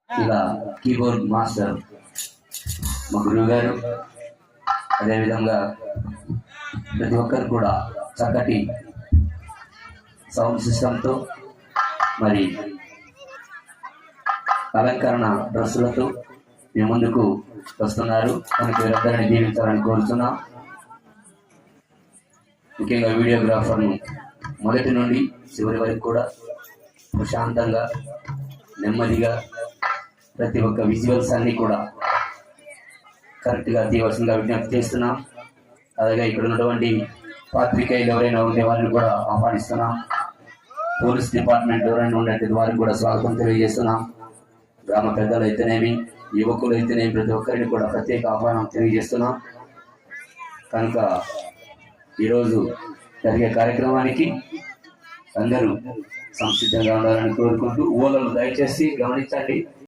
ఇలా keyboard master మా గురువు గారు, అదేవిధంగా ప్రతి ఒక్కరు కూడా చక్కటి సౌండ్ సిస్టంతో మరి అలంకరణ డ్రెస్సులతో మీ ముందుకు వస్తున్నారు. కనుక వీరందరినీ జీవించాలని కోరుతున్నాం. ముఖ్యంగా వీడియోగ్రాఫర్ను మొదటి నుండి చివరి వరకు కూడా ప్రశాంతంగా నెమ్మదిగా ప్రతి ఒక్క విజువల్స్ అన్నీ కూడా కరెక్ట్గా తీయవలసిందిగా విజ్ఞప్తి చేస్తున్నాం. అలాగే ఇక్కడ ఉన్నటువంటి పాత్రికేయులు ఎవరైనా ఉండే వారిని కూడా ఆహ్వానిస్తున్నాం. పోలీస్ డిపార్ట్మెంట్ ఎవరైనా ఉండేది వారికి కూడా స్వాగతం తెలియజేస్తున్నాం. గ్రామ పెద్దలు అయితేనేమి, యువకులు అయితేనేమి, ప్రతి ఒక్కరిని కూడా ప్రత్యేక ఆహ్వానం తెలియజేస్తున్నాం. కనుక ఈరోజు జరిగే కార్యక్రమానికి అందరూ సంసిద్ధంగా ఉండాలని కోరుకుంటూ ఊళ్ళను దయచేసి గమనించండి.